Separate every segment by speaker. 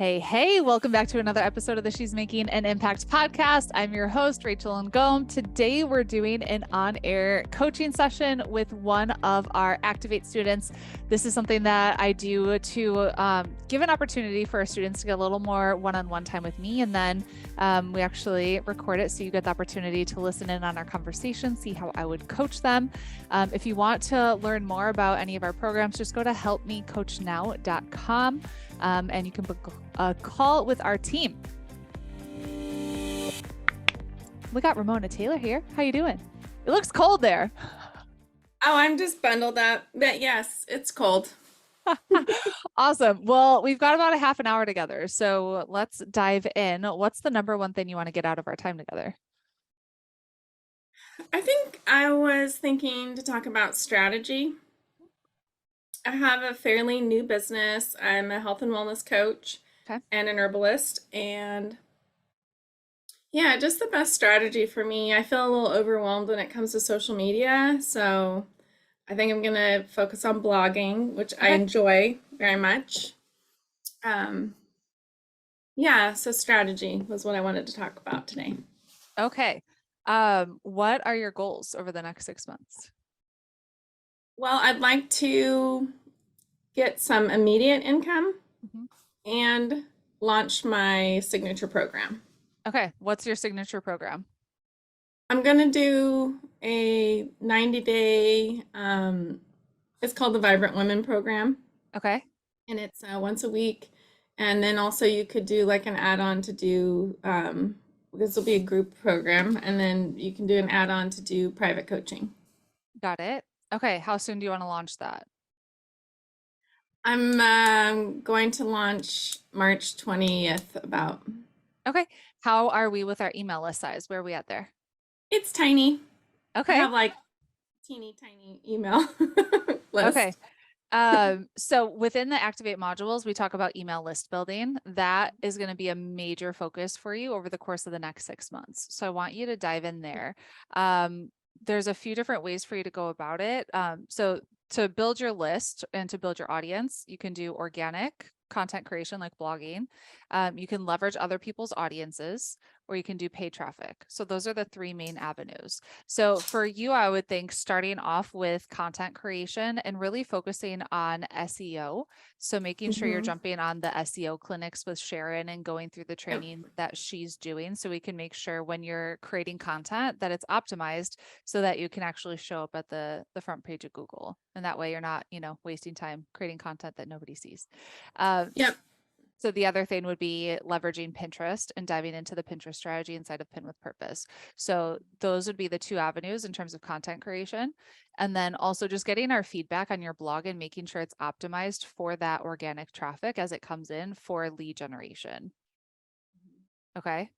Speaker 1: Hey, welcome back to another episode of the She's Making an Impact podcast. I'm your host, Rachel Ngom. Today, we're doing an on-air coaching session with one of our Activate students. This is something that I do to give an opportunity for our students to get a little more one-on-one time with me. And then we actually record it so you get the opportunity to listen in on our conversation, see how I would coach them. If you want to learn more about any of our programs, just go to helpmecoachnow.com. And you can book a call with our team. We got Ramona Taylor here. How you doing? It looks cold there.
Speaker 2: Oh, I'm just bundled up. But yes, it's cold.
Speaker 1: Awesome. Well, we've got about a half an hour together. So let's dive in. What's the number one thing you want to get out of our time together?
Speaker 2: I think I was thinking to talk about strategy. I have a fairly new business. I'm a health and wellness coach and an herbalist. And yeah, just the best strategy for me. I feel a little overwhelmed when it comes to social media. So I think I'm going to focus on blogging, which I enjoy very much. Yeah, so strategy was what I wanted to talk about today.
Speaker 1: Okay. What are your goals over the next 6 months?
Speaker 2: Well, I'd like to get some immediate income and launch my signature program.
Speaker 1: Okay. What's your signature program?
Speaker 2: I'm going to do a 90-day, it's called the Vibrant Women Program.
Speaker 1: Okay.
Speaker 2: And it's once a week. And then also you could do like an add-on to do, this will be a group program, and then you can do an add-on to do private coaching.
Speaker 1: Got it. Okay. How soon do you want to launch that?
Speaker 2: I'm going to launch March 20th about.
Speaker 1: Okay. How are we with our email list size? Where are we at there?
Speaker 2: It's tiny.
Speaker 1: Okay.
Speaker 2: I have like teeny tiny email list.
Speaker 1: Okay. So within the Activate modules, we talk about email list building. That is going to be a major focus for you over the course of the next 6 months. So I want you to dive in there. There's a few different ways for you to go about it. So to build your list and to build your audience, you can do organic content creation like blogging. You can leverage other people's audiences, or you can do paid traffic. So those are the three main avenues. So for you, I would think starting off with content creation and really focusing on SEO. So making sure you're jumping on the SEO clinics with Sharon and going through the training that she's doing, so we can make sure when you're creating content that it's optimized so that you can actually show up at the front page of Google. And that way you're not, wasting time creating content that nobody sees. So the other thing would be leveraging Pinterest and diving into the Pinterest strategy inside of Pin with Purpose. So those would be the two avenues in terms of content creation. And then also just getting our feedback on your blog and making sure it's optimized for that organic traffic as it comes in for lead generation. Okay.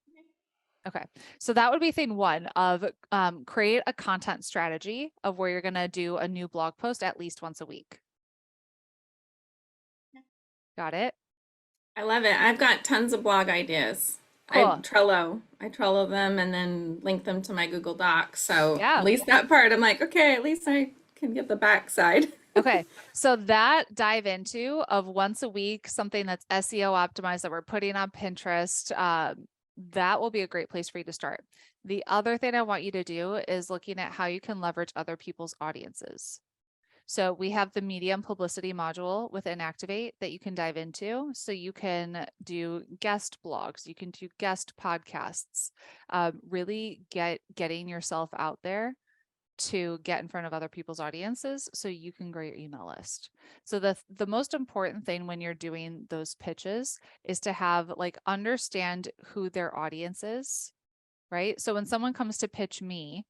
Speaker 1: So that would be thing one of create a content strategy of where you're going to do a new blog post at least once a week. Got it?
Speaker 2: I love it. I've got tons of blog ideas.
Speaker 1: Cool.
Speaker 2: I Trello them and then link them to my Google Docs. So
Speaker 1: Yeah.
Speaker 2: At least that part, I'm like, okay, at least I can get the backside.
Speaker 1: Okay. So that dive into of once a week, something that's SEO optimized that we're putting on Pinterest, that will be a great place for you to start. The other thing I want you to do is looking at how you can leverage other people's audiences. So we have the media and publicity module within Activate that you can dive into. So you can do guest blogs, you can do guest podcasts, really getting yourself out there to get in front of other people's audiences so you can grow your email list. So the most important thing when you're doing those pitches is to have understand who their audience is, right? So when someone comes to pitch me,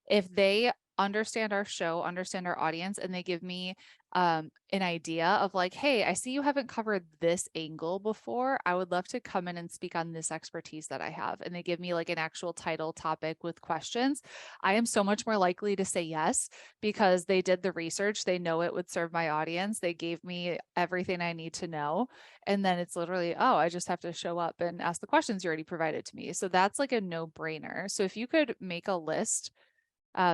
Speaker 1: if they understand our show, understand our audience, and they give me an idea of hey, I see you haven't covered this angle before. I would love to come in and speak on this expertise that I have. And they give me an actual title topic with questions. I am so much more likely to say yes because they did the research. They know it would serve my audience. They gave me everything I need to know. And then it's literally, oh, I just have to show up and ask the questions you already provided to me. So that's a no-brainer. So if you could make a list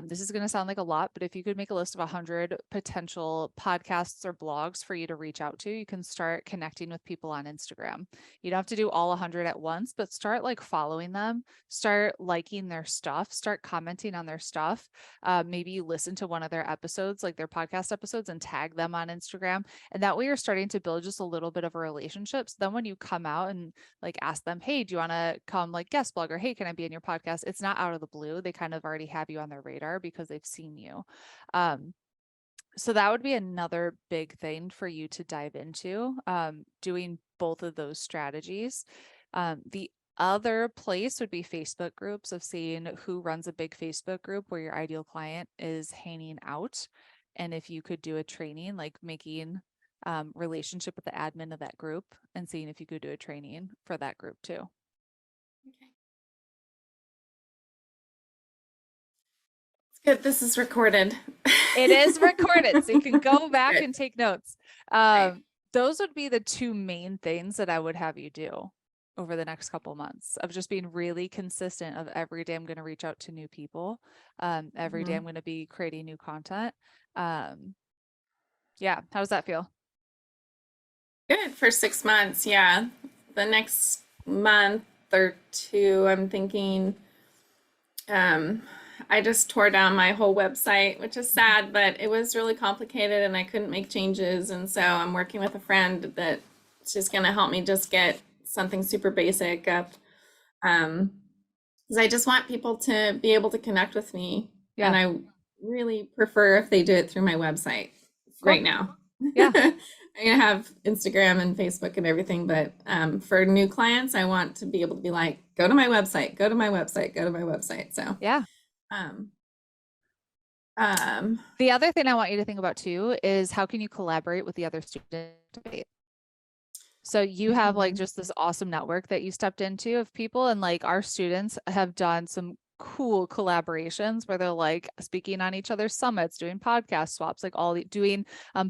Speaker 1: This is going to sound like a lot, but if you could make a list of 100 potential podcasts or blogs for you to reach out to, you can start connecting with people on Instagram. You don't have to do all 100 at once, but start like following them, start liking their stuff, start commenting on their stuff. Maybe you listen to one of their episodes, like their podcast episodes, and tag them on Instagram. And that way you're starting to build just a little bit of a relationship. So then when you come out and like ask them, hey, do you want to come like guest blog, or hey, can I be in your podcast? It's not out of the blue. They kind of already have you on their radar because they've seen you. So that would be another big thing for you to dive into, doing both of those strategies. The other place would be Facebook groups, of seeing who runs a big Facebook group where your ideal client is hanging out. And if you could do a training, like making relationship with the admin of that group and seeing if you could do a training for that group too.
Speaker 2: Okay. Good. This is recorded.
Speaker 1: It is recorded, so you can go back
Speaker 2: Good.
Speaker 1: and take notes.
Speaker 2: Right.
Speaker 1: Those would be the two main things that I would have you do over the next couple months, of just being really consistent of every day I'm going to reach out to new people. Every day I'm going to be creating new content. Yeah. How does that feel?
Speaker 2: Good for 6 months. Yeah. The next month or two, I'm thinking, I just tore down my whole website, which is sad, but it was really complicated and I couldn't make changes. And so I'm working with a friend that she's going to help me just get something super basic up. Because I just want people to be able to connect with me.
Speaker 1: Yeah.
Speaker 2: And I really prefer if they do it through my website right now.
Speaker 1: Yeah.
Speaker 2: I'm gonna have Instagram and Facebook and everything, but for new clients, I want to be able to be like, go to my website, go to my website, go to my website. So
Speaker 1: Yeah. The other thing I want you to think about too is how can you collaborate with the other students? So you have like just this awesome network that you stepped into of people, and like our students have done some cool collaborations where they're like speaking on each other's summits, doing podcast swaps, like all doing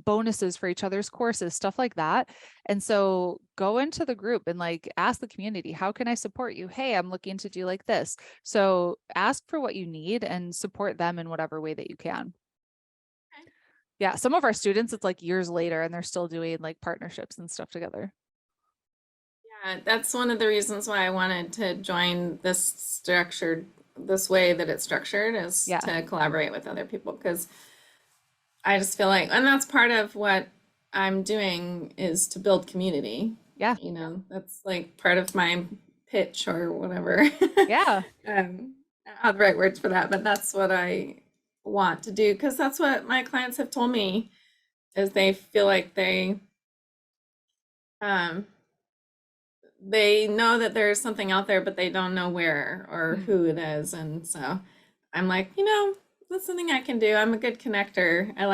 Speaker 1: bonuses for each other's courses, stuff like that. And so go into the group and like ask the community, how can I support you? Hey, I'm looking to do like this. So ask for what you need and support them in whatever way that you can.
Speaker 2: Okay.
Speaker 1: Yeah. Some of our students, it's like years later and they're still doing like partnerships and stuff together.
Speaker 2: Yeah, that's one of the reasons why I wanted to join this way that it's structured, is to collaborate with other people, because I just feel like, and that's part of what I'm doing, is to build community.
Speaker 1: Yeah.
Speaker 2: You know, that's like part of my pitch or whatever.
Speaker 1: Yeah.
Speaker 2: I don't have the right words for that, but that's what I want to do, because that's what my clients have told me, is they feel like they know that there's something out there, but they don't know where or who it is. And so I'm like, that's something I can do. I'm a good connector. I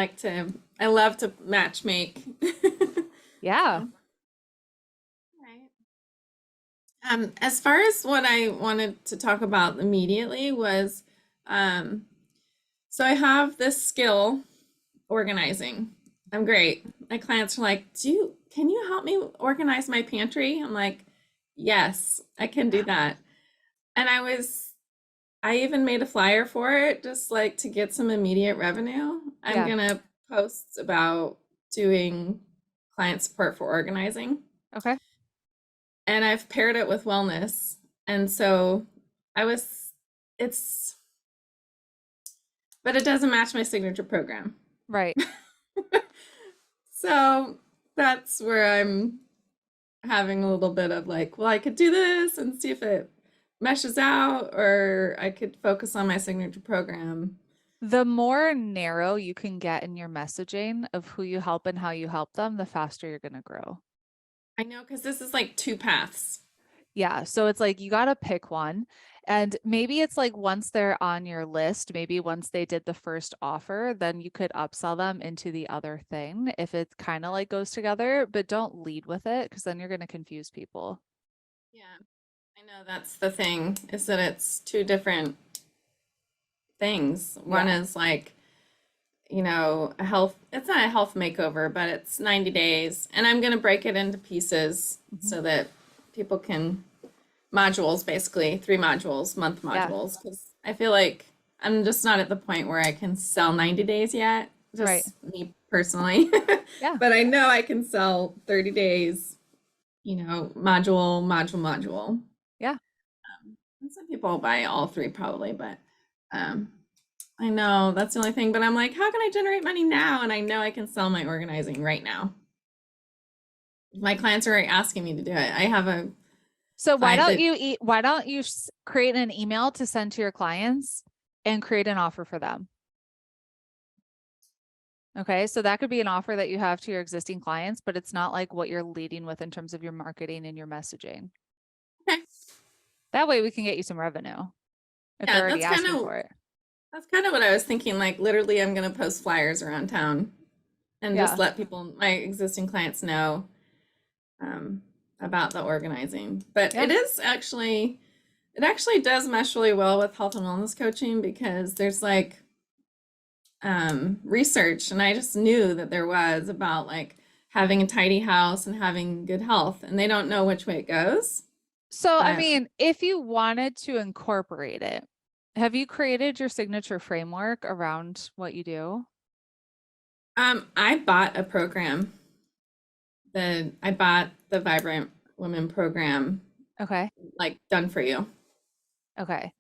Speaker 2: love to match make.
Speaker 1: Yeah.
Speaker 2: Right. As far as what I wanted to talk about immediately was, so I have this skill, organizing. I'm great. My clients are like, can you help me organize my pantry? I'm like, yes, I can do that. And I even made a flyer for it, just like to get some immediate revenue. I'm gonna post about doing client support for organizing.
Speaker 1: Okay.
Speaker 2: And I've paired it with wellness. And so but it doesn't match my signature program.
Speaker 1: Right.
Speaker 2: So that's where I'm having a little bit of like, well, I could do this and see if it meshes out, or I could focus on my signature program.
Speaker 1: The more narrow you can get in your messaging of who you help and how you help them, the faster you're going to grow.
Speaker 2: I know, because this is like two paths.
Speaker 1: Yeah. So it's like, you got to pick one. And maybe it's like once they're on your list, maybe once they did the first offer, then you could upsell them into the other thing if it kind of like goes together, but don't lead with it, because then you're going to confuse people.
Speaker 2: Yeah. I know that's the thing, is that it's two different things. One is like, it's not a health makeover, but it's 90 days. And I'm going to break it into pieces so that people can modules, basically 3 modules, month modules. Because I feel like I'm just not at the point where I can sell 90 days yet,
Speaker 1: Right.
Speaker 2: just me personally.
Speaker 1: Yeah.
Speaker 2: But I know I can sell 30 days, module.
Speaker 1: Yeah.
Speaker 2: And some people buy all three probably, but um, I know that's the only thing. But I'm like, how can I generate money now? And I know I can sell my organizing right now. My clients are asking me to do it. I have a
Speaker 1: So
Speaker 2: client that,
Speaker 1: why don't you create an email to send to your clients and create an offer for them? Okay, so that could be an offer that you have to your existing clients, but it's not like what you're leading with in terms of your marketing and your messaging.
Speaker 2: okay,
Speaker 1: That way we can get you some revenue if they're
Speaker 2: yeah,
Speaker 1: already asking for it.
Speaker 2: that's kind of what I was thinking. Like literally, I'm gonna post flyers around town and just
Speaker 1: Yeah.
Speaker 2: let people, my existing clients, know um, about the organizing. But
Speaker 1: Yeah.
Speaker 2: it actually does mesh really well with health and wellness coaching because there's like research, and I just knew that there was about like having a tidy house and having good health, and they don't know which way it goes.
Speaker 1: So, I
Speaker 2: But
Speaker 1: mean, if you wanted to incorporate it, have you created your signature framework around what you do?
Speaker 2: I bought a program. I bought the Vibrant Women program,
Speaker 1: Okay.
Speaker 2: like done for you.
Speaker 1: Okay.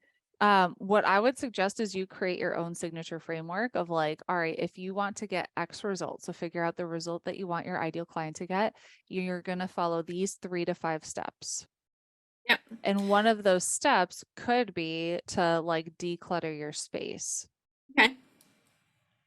Speaker 1: What I would suggest is you create your own signature framework of like, all right, if you want to get X results, so figure out the result that you want your ideal client to get, you're going to follow these 3 to 5 steps.
Speaker 2: Yep.
Speaker 1: And one of those steps could be to like declutter your space.
Speaker 2: Okay.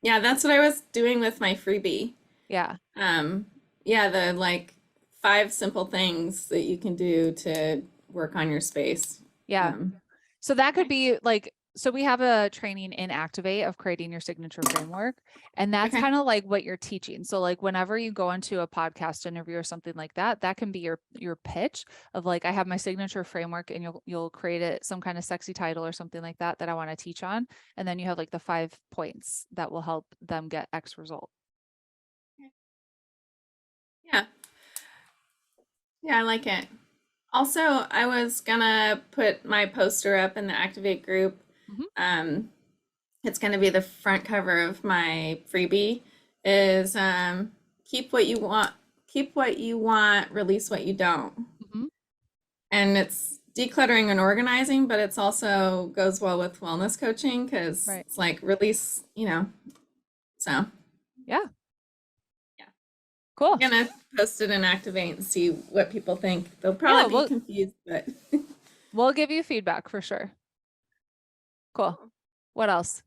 Speaker 2: Yeah, that's what I was doing with my freebie.
Speaker 1: Yeah.
Speaker 2: Um, yeah, the like 5 simple things that you can do to work on your space.
Speaker 1: Yeah.
Speaker 2: Um,
Speaker 1: So that could
Speaker 2: okay.
Speaker 1: be like, so we have a training in Activate of creating your signature framework. And that's
Speaker 2: Okay.
Speaker 1: kind of like what you're teaching. So like whenever you go into a podcast interview or something like that, that can be your pitch of like, I have my signature framework, and you'll create it some kind of sexy title or something like that I want to teach on. And then you have like the 5 points that will help them get X result.
Speaker 2: Yeah. Yeah, I like it. Also, I was gonna put my poster up in the Activate group.
Speaker 1: Mhm.
Speaker 2: Um, it's gonna be the front cover of my freebie. Is keep what you want, release what you don't.
Speaker 1: Mhm.
Speaker 2: And it's decluttering and organizing, but it's also goes well with wellness coaching because
Speaker 1: Right.
Speaker 2: it's like release, so
Speaker 1: Yeah.
Speaker 2: yeah. I'm
Speaker 1: Cool.
Speaker 2: gonna post it and Activate and see what people think. They'll
Speaker 1: Yeah.
Speaker 2: probably be confused, but
Speaker 1: We'll give you feedback for sure. Cool. What else?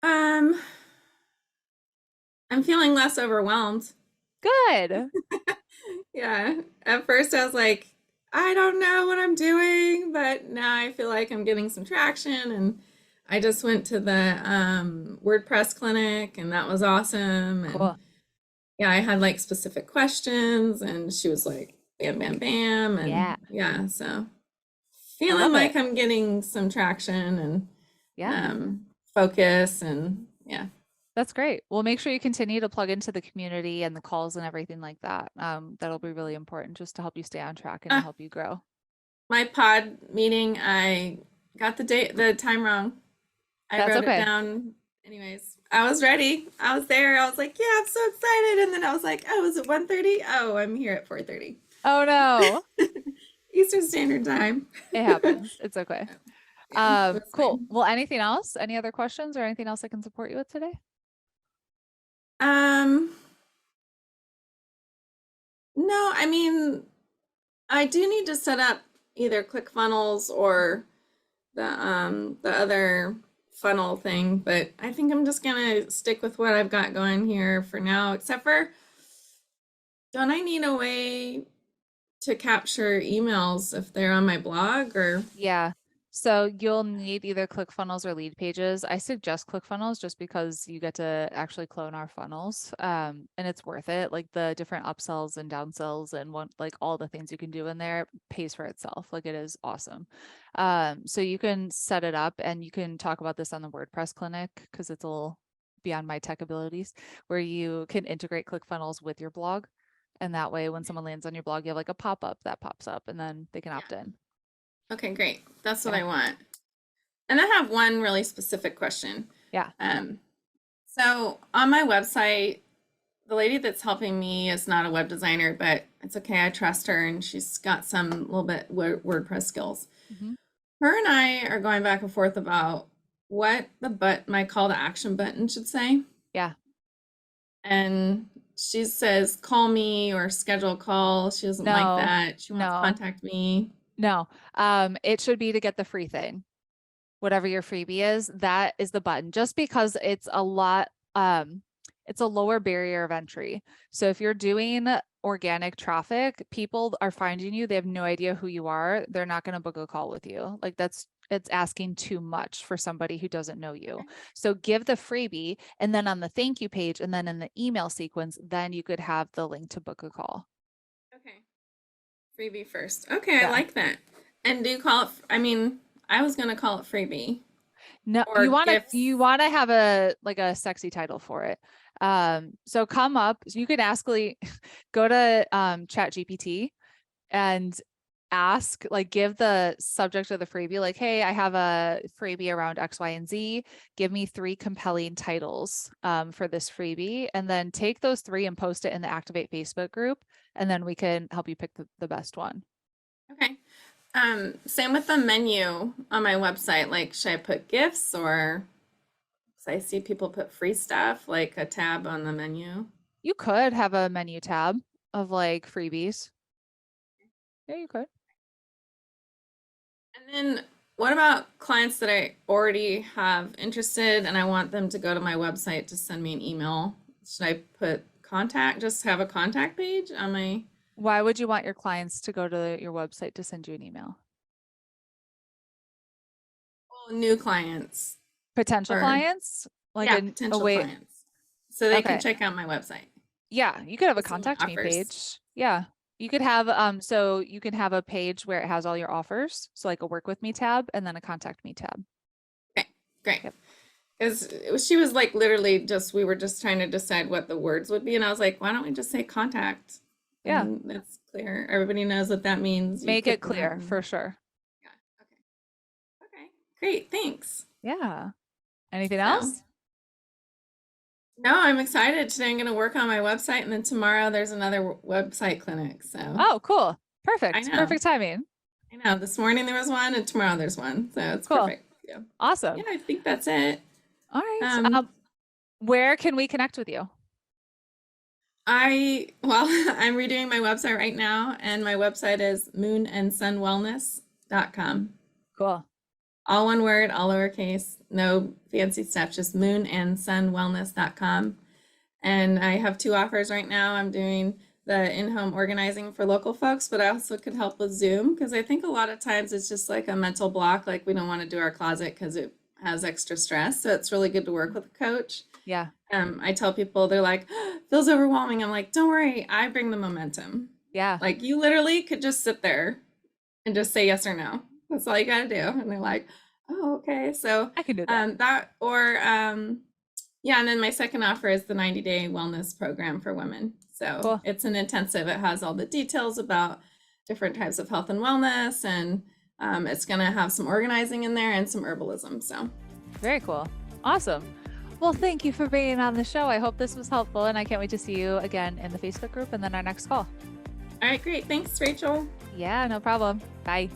Speaker 2: um I'm feeling less overwhelmed.
Speaker 1: Good.
Speaker 2: Yeah. At first I was like, I don't know what I'm doing, but now I feel like I'm getting some traction, and I just went to the WordPress clinic, and that was awesome. And
Speaker 1: Cool.
Speaker 2: yeah, I had like specific questions, and she was like, bam, bam, bam.
Speaker 1: Yeah.
Speaker 2: And yeah, so
Speaker 1: I
Speaker 2: feeling
Speaker 1: love it.
Speaker 2: like I'm getting some traction and
Speaker 1: Yeah.
Speaker 2: focus, and yeah.
Speaker 1: That's great. Well, make sure you continue to plug into the community and the calls and everything like that. That'll be really important just to help you stay on track and to
Speaker 2: Uh,
Speaker 1: help you grow.
Speaker 2: my pod meeting, I got the time wrong. I
Speaker 1: That's
Speaker 2: wrote it
Speaker 1: okay.
Speaker 2: down. Anyways, I was ready. I was there. I was like, yeah, I'm so excited. And then I was like, oh, is it 1:30? Oh, I'm here at 4:30.
Speaker 1: Oh no,
Speaker 2: Eastern Standard Time.
Speaker 1: it happens. It's okay.
Speaker 2: Yeah, that's
Speaker 1: Cool.
Speaker 2: fine.
Speaker 1: Well, anything else? Any other questions or anything else I can support you with today?
Speaker 2: Um, no, I mean, I do need to set up either ClickFunnels or the other funnel thing, but I think I'm just gonna stick with what I've got going here for now, except for, don't I need a way to capture emails if they're on my blog or
Speaker 1: Yeah. So you'll need either ClickFunnels or lead pages. I suggest ClickFunnels just because you get to actually clone our funnels. And it's worth it. Like the different upsells and downsells and like all the things you can do in there pays for itself. Like it is awesome. So you can set it up, and you can talk about this on the WordPress clinic because it's a little beyond my tech abilities, where you can integrate ClickFunnels with your blog. And that way, when someone lands on your blog, you have like a pop-up that pops up and then they can
Speaker 2: yeah.
Speaker 1: opt in.
Speaker 2: Okay, great. That's what
Speaker 1: Yeah.
Speaker 2: I want. And I have one really specific question.
Speaker 1: Yeah.
Speaker 2: So on my website, the lady that's helping me is not a web designer, but it's okay. I trust her, and she's got some little bit WordPress skills.
Speaker 1: Mm-hmm.
Speaker 2: Her and I are going back and forth about what my call to action button should say.
Speaker 1: Yeah.
Speaker 2: And she says, call me or schedule a call. She doesn't like that. She wants to contact me.
Speaker 1: No. It should be to get the free thing. Whatever your freebie is, that is the button, just because it's a lot, it's a lower barrier of entry. So if you're doing organic traffic, people are finding you, they have no idea who you are. They're not going to book a call with you. Like it's asking too much for somebody who doesn't know you. So give the freebie, and then on the thank you page, and then in the email sequence, then you could have the link to book a call.
Speaker 2: Okay. Freebie first. Okay. Yeah. I like that. And do you call it, I was going to call it freebie.
Speaker 1: No, you want to have a sexy title for it. So come up, so you could go to Chat GPT and ask, give the subject of the freebie, like, hey, I have a freebie around X, Y, and Z. Give me 3 compelling titles for this freebie, and then take those 3 and post it in the Activate Facebook group, and then we can help you pick the best one.
Speaker 2: Okay. Same with the menu on my website. Like, should I put gifts, or because I see people put free stuff, like a tab on the menu?
Speaker 1: You could have a menu tab of freebies. Yeah, you could.
Speaker 2: And then what about clients that I already have interested and I want them to go to my website to send me an email? Should I put just have a contact page on my...
Speaker 1: Why would you want your clients to go to your website to send you an email?
Speaker 2: Well, new clients.
Speaker 1: Potential clients?
Speaker 2: Potential clients. So they can check out my website.
Speaker 1: Yeah, you could have a contact me page. Yeah. You could have, so you can have a page where it has all your offers. So like a work with me tab, and then a contact me tab.
Speaker 2: Okay, great. Because she was literally we were just trying to decide what the words would be. And I was like, why don't we just say contact?
Speaker 1: Yeah.
Speaker 2: And that's clear. Everybody knows what that means.
Speaker 1: Make it clear for sure.
Speaker 2: Yeah. Okay. Great. Thanks.
Speaker 1: Yeah. Anything else?
Speaker 2: No, I'm excited. Today I'm going to work on my website, and then tomorrow there's another website clinic. So.
Speaker 1: Oh, cool. Perfect. Perfect timing.
Speaker 2: I know. This morning there was one, and tomorrow there's one. So it's cool. Perfect. Yeah.
Speaker 1: Awesome.
Speaker 2: Yeah, I think that's it.
Speaker 1: All right. Where can we connect with you?
Speaker 2: I'm redoing my website right now, and my website is moonandsunwellness.com.
Speaker 1: Cool.
Speaker 2: All one word, all lowercase, no fancy stuff, just moonandsunwellness.com. And I have 2 offers right now. I'm doing the in-home organizing for local folks, but I also could help with Zoom, because I think a lot of times it's just like a mental block, like we don't want to do our closet because it has extra stress. So it's really good to work with a coach.
Speaker 1: Yeah.
Speaker 2: I tell people, they're like, oh, feels overwhelming. I'm like, don't worry, I bring the momentum.
Speaker 1: Yeah.
Speaker 2: Like, you literally could just sit there and just say yes or no. That's all you got to do. And they're like, oh, okay. So
Speaker 1: I can do that.
Speaker 2: And then my second offer is the 90-day wellness program for women. So cool. It's an intensive. It has all the details about different types of health and wellness, and it's going to have some organizing in there and some herbalism. So
Speaker 1: very cool. Awesome. Well, thank you for being on the show. I hope this was helpful, and I can't wait to see you again in the Facebook group and then our next call.
Speaker 2: All right, great. Thanks, Rachel.
Speaker 1: Yeah, no problem. Bye.